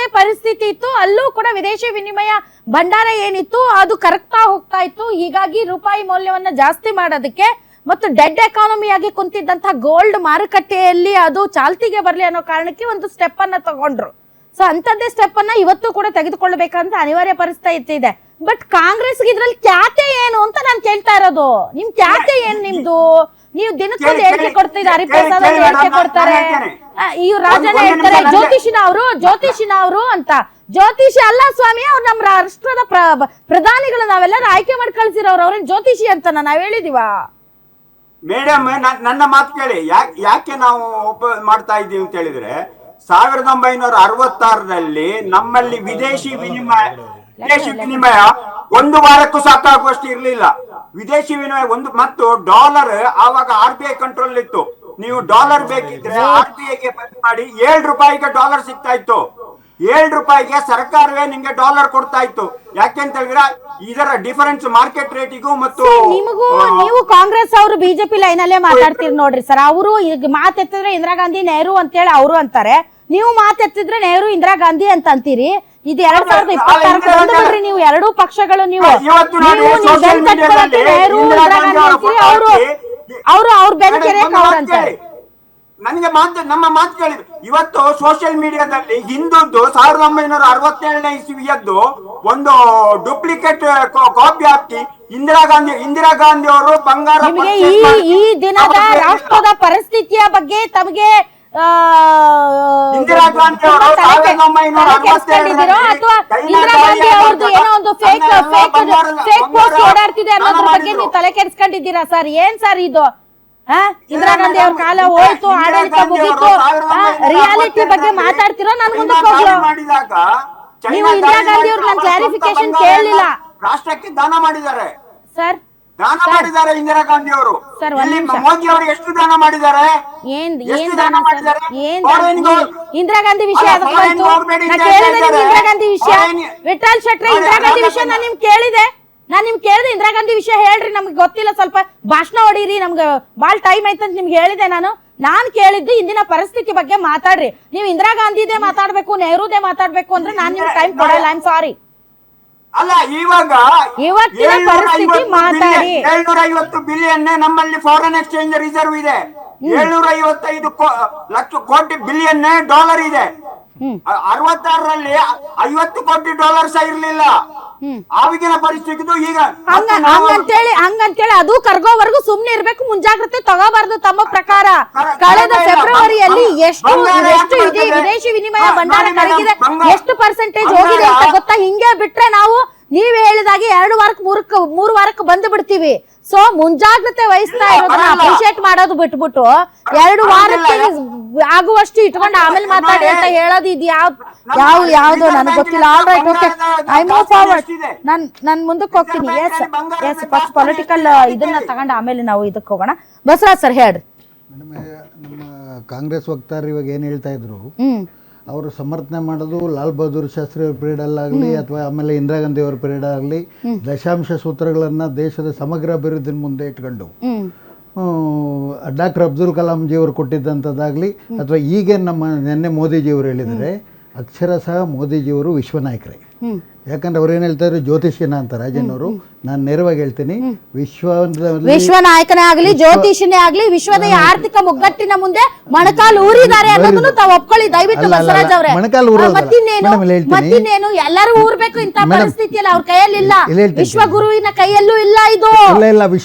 ಅಂಥದ್ದೇ ಪರಿಸ್ಥಿತಿ ಇತ್ತು. ಅಲ್ಲೂ ಕೂಡ ವಿದೇಶಿ ವಿನಿಮಯ ಭಂಡಾರ ಏನಿತ್ತು ಅದು ಕರಗ್ತಾ ಹೋಗ್ತಾ ಇತ್ತು. ಹೀಗಾಗಿ ರೂಪಾಯಿ ಮೌಲ್ಯವನ್ನ ಜಾಸ್ತಿ ಮಾಡೋದಕ್ಕೆ ಮತ್ತು ಡೆಡ್ ಎಕಾನಮಿ ಆಗಿ ಕುಂತಿದ್ದಂತಹ ಗೋಲ್ಡ್ ಮಾರುಕಟ್ಟೆಯಲ್ಲಿ ಅದು ಚಾಲ್ತಿಗೆ ಬರ್ಲಿ ಅನ್ನೋ ಕಾರಣಕ್ಕೆ ಒಂದು ಸ್ಟೆಪ್ ಅನ್ನ ತಗೊಂಡ್ರು. ಸೊ ಅಂತದ್ದೇ ಸ್ಟೆಪ್ ಅನ್ನ ಇವತ್ತು ಕೂಡ ತೆಗೆದುಕೊಳ್ಳಬೇಕಂತ ಅನಿವಾರ್ಯ ಪರಿಸ್ಥಿತಿ ಇದೆ. ಬಟ್ ಕಾಂಗ್ರೆಸ್ಗೆ ಇದ್ರಲ್ಲಿ ಖ್ಯಾತೆ ಏನು ಅಂತ ನಾನು ಕೇಳ್ತಾ ಇರೋದು. ನಿಮ್ ಖ್ಯಾತೆ ಏನ್ ನಿಮ್ದು? ನೀವು ದಿನಕ್ಕೊಂದು ಹೇಳಿಕೆ ಕೊಡ್ತಿದ್ದ ಹರಿಪ್ರಸಾದ್ ಅವ್ರು ಹೇಳಿಕೆ ಕೊಡ್ತಾರೆ, ಇವ್ರು ರಾಜಣ್ಣ ಹೇಳ್ತಾರೆ ಜ್ಯೋತಿಷಿನ ಅವರು ಅಂತ. ಜ್ಯೋತಿಷಿ ಅಲ್ಲ ಸ್ವಾಮಿ, ಅವ್ರು ನಮ್ಮ ರಾಷ್ಟ್ರದ ಪ್ರಧಾನಿಗಳು ನಾವೆಲ್ಲರೂ ಆಯ್ಕೆ ಮಾಡಿ ಕಳ್ಸಿರೋರು. ಅವ್ರೇನ್ ಜ್ಯೋತಿಷಿ ಅಂತ ನಾವ್ ಹೇಳಿದೀವ? ಮೇಡಮ್ ನನ್ನ ಮಾತು ಕೇಳಿ. ಯಾಕೆ ನಾವು ಮಾಡ್ತಾ ಇದ್ದೀವಿ ಅಂತ ಹೇಳಿದ್ರೆ 1966ರಲ್ಲಿ ನಮ್ಮಲ್ಲಿ ವಿದೇಶಿ ವಿನಿಮಯ ಒಂದು ವಾರಕ್ಕೂ ಸಾಕಾಗುವಷ್ಟು ಇರ್ಲಿಲ್ಲ. ವಿದೇಶಿ ವಿನಿಮಯ ಮತ್ತು ಡಾಲರ್ ಆವಾಗ RBI ಕಂಟ್ರೋಲ್ ಇತ್ತು. ನೀವು ಡಾಲರ್ ಬೇಕಿದ್ರೆ RBIಗೆ ಬಂದ್ ಮಾಡಿ 7 ರೂಪಾಯಿಗೆ ಡಾಲರ್ ಸಿಗ್ತಾ ಇತ್ತು. 7 ರೂಪಾಯಿಗೆ ಸರ್ಕಾರವೇ ನಿಮ್ಗೆ ಡಾಲರ್ ಕೊಡ್ತಾ ಇತ್ತು. ಯಾಕೆಂತ ಹೇಳಿದ್ರೆ ಇದರ ಡಿಫರೆನ್ಸ್ ಮಾರ್ಕೆಟ್ ರೇಟಿಗೂ ಮತ್ತು ನಿಮಗೂ. ನೀವು ಕಾಂಗ್ರೆಸ್ ಅವರು ಬಿಜೆಪಿ ಲೈನ್ ಅಲ್ಲೇ ಮಾತಾಡ್ತೀರಿ ನೋಡ್ರಿ ಸರ್. ಅವರು ಈಗ ಮಾತೆತ್ತಿದ್ರೆ ಇಂದಿರಾ ಗಾಂಧಿ ನೆಹರು ಅಂತೇಳಿ ಅವರು ಅಂತಾರೆ, ನೀವು ಮಾತೆತ್ತಿದ್ರೆ ನೆಹರು ಇಂದಿರಾ ಗಾಂಧಿ ಅಂತ ಅಂತೀರಿ. ಇದು 2026 ಬಂದ್ಬಿಡ್ರಿ ನೀವು ಎರಡೂ ಪಕ್ಷಗಳು. ನೀವು ನೆಹರು ಇಂದಿರಾ ಗಾಂಧಿ ಅಂತೀರಿ, ಅವರು ಅವ್ರ ಬೆನ್ಕೆರೆ ಅವ್ರು ಅಂತಾರೆ. ನನಗೆ ನಮ್ಮ ಮಾತು ಕೇಳಿದ್ರು. ಇವತ್ತು ಸೋಷಿಯಲ್ ಮೀಡಿಯಾದಲ್ಲಿ ಹಿಂದುದ್ದು 1967ನೇ ಇಸ್ವಿಯದ್ದು ಒಂದು ಡೂಪ್ಲಿಕೇಟ್ ಕಾಪಿ ಹಾಕಿ ಇಂದಿರಾ ಗಾಂಧಿ ಅವರು ಬಂಗಾರ ಈ ದಿನದ ರಾಷ್ಟ್ರದ ಪರಿಸ್ಥಿತಿಯ ಬಗ್ಗೆ ತಮಗೆ ಇಂದಿರಾ ಗಾಂಧಿ ಅವರು ಅಥವಾ ಇಂದಿರಾ ಗಾಂಧಿ ಅವ್ರದ್ದು ಏನೋ ಒಂದು ಫೇಕ್ ಪೋಸ್ಟ್ ಓಡಾಡ್ತಿದೆ ಅನ್ನೋದ್ರ ಬಗ್ಗೆ ನೀವು ತಲೆ ಕೆಡಿಸ್ಕೊಂಡಿದ್ದೀರಾ ಸರ್? ಏನ್ ಸರ್ ಇದು? ಇಂದಿರಾ ಗಾಂಧಿ ಅವ್ರ ಕಾಲ ಹೋಯ್ತು, ಆಡಳಿತ ಮುಗೀತು, ರಿಯಾಲಿಟಿ ಬಗ್ಗೆ ಮಾತಾಡ್ತಿರೋ? ನಾನು ಮುಂದಕ್ಕೆ ಹೋಗ್ಲೋ? ನೀವು ಇಂದಿರಾ ಗಾಂಧಿ ಅವ್ರು ನನ್ನ ಕ್ಲಾರಿಫಿಕೇಶನ್ ಕೇಳಲಿಲ್ಲ. ರಾಷ್ಟ್ರಕ್ಕೆ ದಾನ ಮಾಡಿದ್ದಾರೆ ಸರ್, ದಾನ ಮಾಡಿದ್ದಾರೆ ಇಂದಿರಾ ಗಾಂಧಿ ಅವರು. ಸರ್ ಮೋದಿ ಅವರು ಎಷ್ಟು ದಾನ ಮಾಡಿದ್ದಾರೆ? ಏನ್ ದಾನ ಸರ್? ಇಂದಿರಾ ಗಾಂಧಿ ವಿಷಯ ಇಂದಿರಾ ಗಾಂಧಿ ವಿಷಯ ವಿಠಲ್ ಶೆಟ್ಟಿ ಇಂದಿರಾ ಗಾಂಧಿ ವಿಷಯ ನಾನು ನಿಮ್ಗೆ ಕೇಳಿದೆ. ಇಂದಿರಾ ಗಾಂಧಿ ವಿಷಯ ಹೇಳ್ರಿ, ನಮ್ಗೆ ಗೊತ್ತಿಲ್ಲ, ಸ್ವಲ್ಪ ಭಾಷಣ ಹೊಡೀರಿ, ನಮ್ಗೆ ಬಾಳ್ ಟೈಮ್ ಆಯ್ತಂತ ನಿಮ್ಗೆ ಹೇಳಿದೆ. ನಾನು ಕೇಳಿದ್ದು ಇಂದಿನ ಪರಿಸ್ಥಿತಿ ಬಗ್ಗೆ ಮಾತಾಡ್ರಿ. ನೀವು ಇಂದಿರಾ ಗಾಂಧಿದೇ ಮಾತಾಡ್ಬೇಕು, ನೆಹರುದೇ ಮಾತಾಡ್ಬೇಕು ಅಂದ್ರೆ ನಾನು ನಿಮ್ಗೆ ಟೈಮ್ ಕೊಡಲ್ಲ. I am sorry. ಅಲ್ಲ, ಇವಾಗ ಇವತ್ತಿನ ಪರಿಸ್ಥಿತಿ ಮಾತಾಡಿ. 750 ಬಿಲಿಯನ್ ನಮ್ಮಲ್ಲಿ ಫಾರಿನ್ ಎಕ್ಸ್ಚೇಂಜ್ ರಿಸರ್ವ್ ಇದೆ. 755 ಲಕ್ಷ ಕೋಟಿ ಬಿಲಿಯನ್ ಡಾಲರ್ ಇದೆ. 66ರಲ್ಲಿ 50 ಕೋಟಿ ಡಾಲರ್ ಸಹ ಇರ್ಲಿಲ್ಲ. ಆವಾಗಿನ ಪರಿಸ್ಥಿತಿ ಈಗ ಹಂಗಂತೇಳಿ ಅದು ಕರ್ಗೋವರೆಗೂ ಸುಮ್ನೆ ಇರ್ಬೇಕು, ಮುಂಜಾಗ್ರತೆ ತಗೋಬಾರ್ದು ತಮ್ಮ ಪ್ರಕಾರ. ಕಳೆದ ಫೆಬ್ರವರಿಯಲ್ಲಿ ಎಷ್ಟು ವಿದೇಶಿ ವಿನಿಮಯ ಭಂಡಾರ ಕರಗಿದೆ, ಎಷ್ಟು ಪರ್ಸೆಂಟೇಜ್ ಹೋಗಿದೆ ಅಂತ ಗೊತ್ತಾ? ಹಿಂಗೆ ಬಿಟ್ರೆ ನಾವು ನೀವ್ ಹೇಳಿದಾಗೆ 2 ವಾರಕ್ಕೆ 3 ವಾರಕ್ಕೆ ಬಂದು ಬಿಡ್ತೀವಿ. ಸೊ ಮುಂಜಾಗ್ರತೆ ವಹಿಸ್ತಾ ಇರೋದನ್ನ ಅಪ್ರಿಶಿಯೇಟ್ ಮಾಡೋದು ಬಿಟ್ಬಿಟ್ಟು 2 ವಾರಕ್ಕೆ ಆಗುವಷ್ಟು ಇಟ್ಕೊಂಡು ಆಮೇಲೆ ಮಾತಾಡಿ ಅಂತ ಹೇಳೋದು ಇದು ಯಾವ್ದು ನನಗೆ ಗೊತ್ತಿಲ್ಲ. All right, okay, I move forward. ನಾನ್ ಮುಂದಕ್ಕೆ ಹೋಗ್ತೀನಿ. ಎಸ್ ಫಸ್ಟ್ ಪೊಲಿಟಿಕಲ್ ಇದನ್ನ ತಗೊಂಡು ಆಮೇಲೆ ನಾವು ಇದಕ್ಕೆ ಹೋಗೋಣ. ಬಸವರಾಜ್ ಸರ್ ಹೇಳ್ರಿ. ನಮ್ಮ ಕಾಂಗ್ರೆಸ್ ವಕ್ತಾರರು ಇವಾಗ ಏನ್ ಹೇಳ್ತಾ ಇದ್ರು, ಅವರು ಸಮರ್ಥನೆ ಮಾಡೋದು ಲಾಲ್ ಬಹದ್ದೂರ್ ಶಾಸ್ತ್ರಿ ಅವ್ರ ಪೀರಿಯಡ್ ಅಲ್ಲಾಗಲಿ ಅಥವಾ ಆಮೇಲೆ ಇಂದಿರಾ ಗಾಂಧಿ ಅವ್ರ ಪೀರಿಯಡ್ ಆಗಲಿ ದಶಾಂಶ ಸೂತ್ರಗಳನ್ನು ದೇಶದ ಸಮಗ್ರ ಅಭಿವೃದ್ಧಿ ಮುಂದೆ ಇಟ್ಕೊಂಡು ಡಾಕ್ಟರ್ ಅಬ್ದುಲ್ ಕಲಾಂ ಜಿ ಅವರು ಕೊಟ್ಟಿದ್ದಂಥದ್ದಾಗಲಿ ಅಥವಾ ಈಗ ನಮ್ಮ ನಿನ್ನೆ ಮೋದಿಜಿಯವರು ಹೇಳಿದರೆ ಅಕ್ಷರಶಃ ಮೋದಿಜಿಯವರು ವಿಶ್ವ ನಾಯಕರೇ. ಯಾಕಂದ್ರೆ ಅವ್ರು ಏನ್ ಹೇಳ್ತಾ ಇದ್ರು, ಜ್ಯೋತಿಷಿನ ಅಂತ ರಾಜನ್ ಅವರು. ನಾನು ನೇರವಾಗಿ ಹೇಳ್ತೀನಿ, ವಿಶ್ವ ನಾಯಕನೇ ಆಗಲಿ ಜ್ಯೋತಿಷಿನೇ ಆಗಲಿ ವಿಶ್ವದ ಆರ್ಥಿಕ ಮುಗ್ಗಟ್ಟಿನ ಮುಂದೆ ಮೊಣಕಾಲು ಊರಿದ್ದಾರೆ ಅನ್ನೋದನ್ನು ತಾವು ಒಪ್ಕೊಳ್ಳಿ ದಯವಿಟ್ಟು ಬಸವರಾಜ್ ಅವರೇ. ಮತ್ತಿನ್ನೇನು ಎಲ್ಲರೂ ಊರ್ಬೇಕು ಇಂತ ಪರಿಸ್ಥಿತಿಯಲ್ಲಿ ಅವ್ರ ಕೈಯಲ್ಲಿ ಇಲ್ಲ. ವಿಶ್ವಗುರುವಿನ ಕೈಯಲ್ಲೂ ಇಲ್ಲ. ಇದು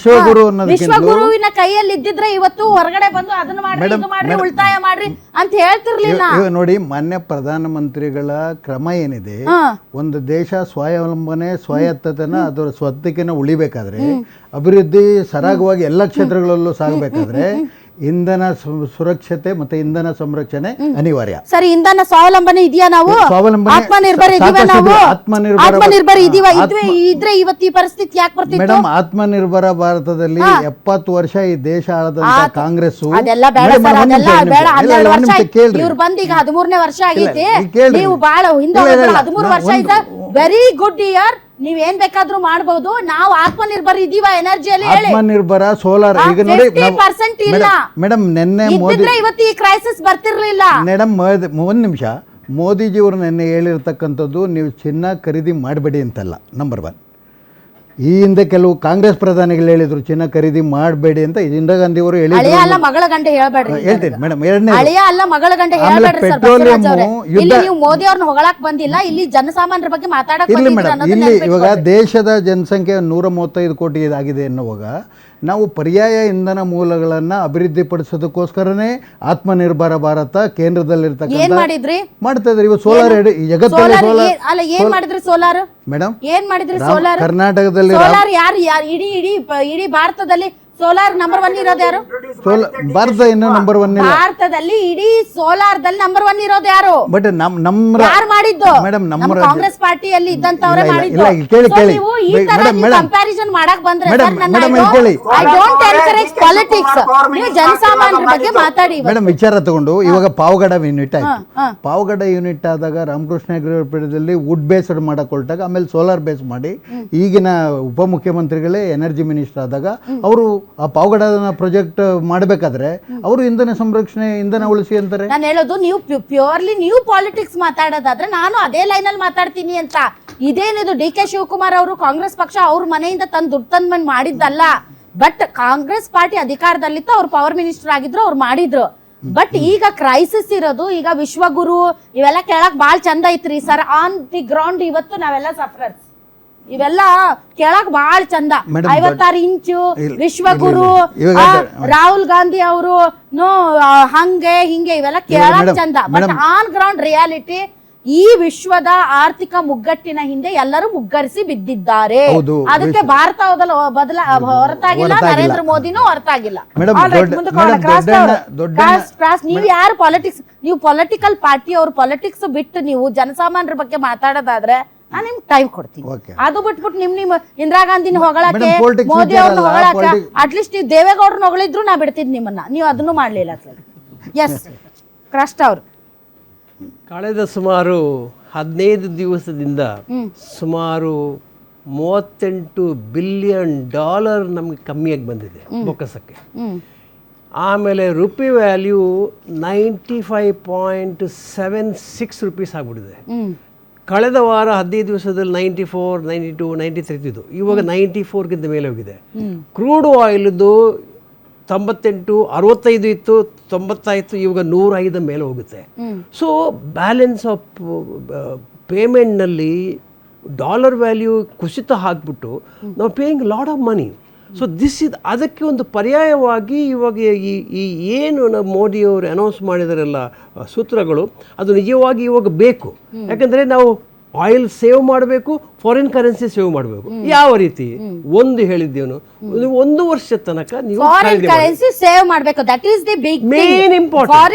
ವಿಶ್ವಗುರುವಿನ ಕೈಯಲ್ಲಿ ಇದ್ದಿದ್ರೆ ಇವತ್ತು ಹೊರಗಡೆ ಬಂದು ಅದನ್ನ ಮಾಡ್ರಿ ಇದು ಮಾಡ್ರಿ ಉಳಿತಾಯ ಮಾಡ್ರಿ ಅಂತ ಹೇಳ್ತಿರ್ಲಿಲ್ಲ. ನೋಡಿ, ಮಾನ್ಯ ಪ್ರಧಾನಮಂತ್ರಿಗಳ ಕ್ರಮ ಏನಿದೆ, ಒಂದು ದೇಶ ಸ್ವಾವಲಂಬನೆ ಸ್ವಾಯತ್ತತೆನ ಅದರ ಸ್ವಂತಿಕೆನ ಉಳಿಬೇಕಾದ್ರೆ, ಅಭಿವೃದ್ಧಿ ಸರಾಗವಾಗಿ ಎಲ್ಲ ಕ್ಷೇತ್ರಗಳಲ್ಲೂ ಸಾಗಬೇಕಾದ್ರೆ ಇಂಧನ ಸುರಕ್ಷತೆ ಮತ್ತೆ ಇಂಧನ ಸಂರಕ್ಷಣೆ ಅನಿವಾರ್ಯ. ಸರಿ, ಇಂಧನ ಸ್ವಾವಲಂಬನೆ ಇದೆಯಾ? ನಾವು ಆತ್ಮನಿರ್ಭರ ಇದೀವ? ನಾವು ಆತ್ಮನಿರ್ಭರ ಇದೀವ? ಇದ್ರೆ ಇವತ್ತು ಈ ಪರಿಸ್ಥಿತಿ ಯಾಕೆ ಬರ್ತಿತ್ತು? ಮೇಡಮ್, ಆತ್ಮನಿರ್ಭರ ಭಾರತದಲ್ಲಿ 70 ವರ್ಷ ಈ ದೇಶ ಆಳದಂತ ಕಾಂಗ್ರೆಸ್ ಅದೆಲ್ಲ ಬೇಡ ಸರ್, ಅದೆಲ್ಲ ಬೇಡ. 12 ವರ್ಷ ಇವ್ರು ಬಂದು ಈಗ 13ನೇ ವರ್ಷ ಆಗೈತಿ. ನೀವು ಬಾಳ ಹಿಂದೆ 13 ವರ್ಷ ಇದೆ. Very good year. ನೀವ್ ಏನ್ ಬೇಕಾದ್ರೂ ಮಾಡಬಹುದು. ನಾವು ಆತ್ಮನಿರ್ಭರ ಇದೀವ ಎನರ್ಜಿಯಲ್ಲಿ? ಆತ್ಮನಿರ್ಭರ ಸೋಲಾರ್ ಈಗ ನೋಡಿ 50% ಇಲ್ಲ ಮೇಡಮ್. ನಿನ್ನೆ ಮೋದಿ ಇವತ್ತು ಈ ಕ್ರೈಸಿಸ್ ಬರ್ತಿರ್ಲಿಲ್ಲ. ಮೇಡಮ್, ಒಂದ್ ನಿಮಿಷ. ಮೋದಿಜಿಯವರು ನೆನ್ನೆ ಹೇಳಿರ್ತಕ್ಕಂಥದ್ದು ನೀವು ಚಿನ್ನ ಖರೀದಿ ಮಾಡಬೇಡಿ ಅಂತಲ್ಲ, ನಂಬರ್ 1. ಈ ಹಿಂದೆ ಕೆಲವು ಕಾಂಗ್ರೆಸ್ ಪ್ರಧಾನಿಗಳು ಹೇಳಿದ್ರು ಚಿನ್ನ ಖರೀದಿ ಮಾಡಬೇಡಿ ಅಂತ. ಇಂದಿರಾ ಗಾಂಧಿ ಅವರು ಅಳಿಯ ಹೇಳಿದ್ರು. ಅಲ್ಲ ಮಗಳ ಗಂಟೆ ಹೇಳ್ಬೇಡ್ರಿ. ಹೇಳ್ತೀನಿ ಮೇಡಮ್. ಎರಡನೇ ಅಳಿಯ ಅಲ್ಲ ಮಗಳ ಗಂಟೆ ಆಮೇಲೆ ಹೇಳ್ಬೇಡ್ರಿ ಸರ್ ಪೆಟ್ರೋಲಿಯಂ ಬಸವರಾಜ್ ಅವ್ರೆ. ಇಲ್ಲಿ ನೀವು ಮೋದಿ ಅವ್ರನ್ನ ಹೊಗಳಾಕ್ ಬಂದಿಲ್ಲ, ಇಲ್ಲಿ ಜನಸಾಮಾನ್ಯರ ಬಗ್ಗೆ ಮಾತಾಡಕ್ ಇರಲಿ ಬಂದಿದ್ದೀರ ಮೇಡಮ್. ಅನ್ನೋದನ್ನ ಇಲ್ಲಿ ಇವಾಗ ನೆನ್ಪಿಟ್ಕೊಳ್ರಿ. ದೇಶದ ಜನಸಂಖ್ಯೆ 135 ಕೋಟಿ ಆಗಿದೆ ಎನ್ನುವಾಗ ನಾವು ಪರ್ಯಾಯ ಇಂಧನ ಮೂಲಗಳನ್ನು ಅಭಿವೃದ್ಧಿಪಡಿಸೋದಕ್ಕೋಸ್ಕರನೇ ಆತ್ಮನಿರ್ಭರ ಭಾರತ ಏನ್ ಕೇಂದ್ರದಲ್ಲಿರ್ತಕ್ಕಂಥ ಮಾಡಿದ್ರಿ? ಮಾಡ್ತಾ ಇದ್ದಾರೆ. ಇವಾಗ ಸೋಲಾರ್ ಜಗತ್ತಲ್ಲಿ ಸೋಲಾರ್ ಸೋಲಾರ್ ಅಲ್ಲ ಏನ್ ಮಾಡಿದ್ರಿ ಸೋಲಾರ್? ಮೇಡಮ್ ಏನ್ ಮಾಡಿದ್ರಿ ಸೋಲಾರ್? ಕರ್ನಾಟಕದಲ್ಲಿ ಸೋಲಾರ್ ಯಾರು ಇಡೀ ಭಾರತದಲ್ಲಿ ಸೋಲಾರ್ ನಂಬರ್ 1 ಇರೋದು ಯಾರು? ಭಾರತ ಇನ್ನೂ ನಂಬರ್ 1 ಇಲ್ಲ. ಭಾರತದಲ್ಲಿ ಇಡೀ ಸೋಲಾರ್ ದಲ್ಲಿ ನಂಬರ್ 1 ಇರೋದು ಯಾರು? ಬಟ್ ನಮ್ಮ ಯಾರು ಮಾಡಿದ್ದು? ಮೇಡಮ್ ನಮ್ಮ ನಮ್ಮ ಕಾಂಗ್ರೆಸ್ ಪಾರ್ಟಿಯಲ್ಲಿ ಇದ್ದಂತವರೇ ಇಲ್ಲ, ಮಾಡಿದ್ದು. ಇಲ್ಲ, ಕೇಳಿ, So ಕೇಳಿ. ನೀವು ಈ ತರ ಮೇಡಮ್, ಮೇಡಮ್. ಕಂಪ್ಯಾರಿಸನ್ ಮಾಡಕ್ ಬಂದ್ರೆ ಮೇಡಮ್, ಸರ್, ನನ್ನ ಮೇಡಮ್, ಇಲ್ಲಿ ಕೇಳಿ. I don't encourage politics. ನೀವು ಜನಸಾಮಾನ್ಯರ ಬಗ್ಗೆ ಮಾತಾಡಿ. ಮೇಡಮ್ ವಿಚಾರ ತಗೊಂಡು ಇವಾಗ ಪಾವಗಡ ಯೂನಿಟ್ ಆಯ್ತು. ಪಾವಗಡ ಯೂನಿಟ್ ಆದಾಗ ರಾಮಕೃಷ್ಣ ಹೆಗಡೆ ವುಡ್ ಬೇಸ್ಡ್ ಮಾಡಕ್ ಹೊರಟಾಗ ಆಮೇಲೆ ಸೋಲಾರ್ ಬೇಸ್ ಮಾಡಿ ಈಗಿನ ಉಪಮುಖ್ಯಮಂತ್ರಿಗಳೇ ಎನರ್ಜಿ ಮಿನಿಸ್ಟರ್ ಆದಾಗ ಅವರು ಆ ಪಾವಗಡ ಪ್ರಾಜೆಕ್ಟ್ ಮಾಡಬೇಕಾದ್ರೆ ಅವರು ಇಂಧನ ಸಂರಕ್ಷಣೆ ಇಂಧನ ಉಳಿಸಿ ಅಂತಾರೆ. ನಾನು ಹೇಳೋದು ನೀವು ಪ್ಯೂರ್ಲಿ ನೀವು ಪಾಲಿಟಿಕ್ಸ್ ಮಾತಾಡೋದಾದ್ರೆ ನಾನು ಅದೇ ಲೈನ್ ಅಲ್ಲಿ ಮಾತಾಡ್ತೀನಿ ಅಂತ. ಇದೇನಿದು ಡಿ ಕೆ ಶಿವಕುಮಾರ್ ಅವರು ಕಾಂಗ್ರೆಸ್ ಪಕ್ಷ ಅವ್ರ ಮನೆಯಿಂದ ತಂದು ದುಡ್ಡು ತಂದು ಮಾಡಿದ್ದಲ್ಲ. ಬಟ್ ಕಾಂಗ್ರೆಸ್ ಪಾರ್ಟಿ ಅಧಿಕಾರದಲ್ಲಿತ್ತು, ಅವ್ರು ಪವರ್ ಮಿನಿಸ್ಟರ್ ಆಗಿದ್ರು, ಅವ್ರು ಮಾಡಿದ್ರು. ಬಟ್ ಈಗ ಕ್ರೈಸಿಸ್ ಇರೋದು, ಈಗ ವಿಶ್ವಗುರು ಇವೆಲ್ಲ ಕೇಳಕ್ ಬಾಳ್ ಚಂದ ಐತ್ರಿ ಸರ್. ಆನ್ ದಿ ಗ್ರೌಂಡ್ ಇವತ್ತು ನಾವೆಲ್ಲ ಸಫರರ್ಸ್. ಇವೆಲ್ಲ ಕೇಳಕ್ ಬಾಳ್ ಚಂದ. 56 ಇಂಚು ವಿಶ್ವಗುರು, ರಾಹುಲ್ ಗಾಂಧಿ ಅವರು ಹಂಗೆ ಹಿಂಗೆ ಇವೆಲ್ಲ ಕೇಳಕ್ ಚಂದ. ಬಟ್ ಆನ್ ಗ್ರೌಂಡ್ ರಿಯಾಲಿಟಿ ಈ ವಿಶ್ವದ ಆರ್ಥಿಕ ಮುಗ್ಗಟ್ಟಿನ ಹಿಂದೆ ಎಲ್ಲರೂ ಮುಗ್ಗರಿಸಿ ಬಿದ್ದಿದ್ದಾರೆ. ಅದಕ್ಕೆ ಭಾರತ ಹೊರತಾಗಿಲ್ಲ, ನರೇಂದ್ರ ಮೋದಿನೂ ಹೊರತಾಗಿಲ್ಲ. ನೀವು ಯಾರು ಪಾಲಿಟಿಕ್ಸ್, ನೀವು ಪೊಲಿಟಿಕಲ್ ಪಾರ್ಟಿ ಅವ್ರು ಪಾಲಿಟಿಕ್ಸ್ ಬಿಟ್ಟು ನೀವು ಜನಸಾಮಾನ್ಯರ ಬಗ್ಗೆ ಮಾತಾಡೋದಾದ್ರೆ ನಾನು ನಿಮ್ಗೆ ಟೈಮ್ ಕೊಡ್ತೀನಿ. ಅದು ಬಿಟ್ಬಿಟ್ಟು ನಿಮ್ ಇಂದಿರಾ ಗಾಂಧಿನ ಹೊಗಳಕ್ಕೆ, ಮೋದಿ ಅವ್ರನ್ನ ಹೊಗಳಕ್ಕೆ, ಅಟ್ಲೀಸ್ಟ್ ನೀವು ದೇವೇಗೌಡರನ್ನ ಹೊಗಳಿದ್ರು ನಾ ಬಿಡ್ತಿದ್ ನಿಮ್ಮನ್ನ. ನೀವು ಅದನ್ನು ಮಾಡ್ಲಿಲ್ಲ ಸರ್. ಎಸ್ ಕ್ರಸ್ಟ್ ಅವರು ಕಳೆದ ಸುಮಾರು 15 ದಿವಸದಿಂದ ಸುಮಾರು $38 ಬಿಲಿಯನ್ ನಮಗೆ ಕಮ್ಮಿಯಾಗಿ ಬಂದಿದೆ ಬೊಕ್ಕಸಕ್ಕೆ. ಆಮೇಲೆ ರುಪಿ ವ್ಯಾಲ್ಯೂ 95.76 ರುಪೀಸ್ ಆಗ್ಬಿಟ್ಟಿದೆ. ಕಳೆದ ವಾರ 15 ದಿವಸದಲ್ಲಿ 94, 92, 93 ಇದ್ದು, ಇವಾಗ 94ಗಿಂತ ಮೇಲೆ ಹೋಗಿದೆ. ಕ್ರೂಡ್ ಆಯಿಲ್ದು 98, 65 ಇತ್ತು, 90 ಇತ್ತು, ಇವಾಗ 105 ಮೇಲೆ ಹೋಗುತ್ತೆ. ಸೊ ಬ್ಯಾಲೆನ್ಸ್ ಆಫ್ ಪೇಮೆಂಟ್ನಲ್ಲಿ ಡಾಲರ್ ವ್ಯಾಲ್ಯೂ ಕುಸಿತ ಹಾಕ್ಬಿಟ್ಟು ನಾವು paying lot of money. So ಅದಕ್ಕೆ ಒಂದು ಪರ್ಯಾಯವಾಗಿ ಇವಾಗ ಈ ಏನು ನಮ್ಮ ಮೋದಿಯವರು ಅನೌನ್ಸ್ ಮಾಡಿದಾರೆಲ್ಲ ಸೂತ್ರಗಳು, ಅದು ನಿಜವಾಗಿ ಇವಾಗ ಬೇಕು. ಯಾಕಂದರೆ ನಾವು ಆಯಿಲ್ ಸೇವ್ ಮಾಡಬೇಕು, ಫಾರಿನ್ ಕರೆನ್ಸಿ ಸೇವ್ ಮಾಡಬೇಕು. ಯಾವ ರೀತಿ ಒಂದು ಹೇಳಿದ್ದೇನು, 1 ವರ್ಷ ತನಕ ನೀವು ಫಾರಿನ್ ಕರೆನ್ಸಿ ಸೇವ್ ಮಾಡಬೇಕು. That is the big main important.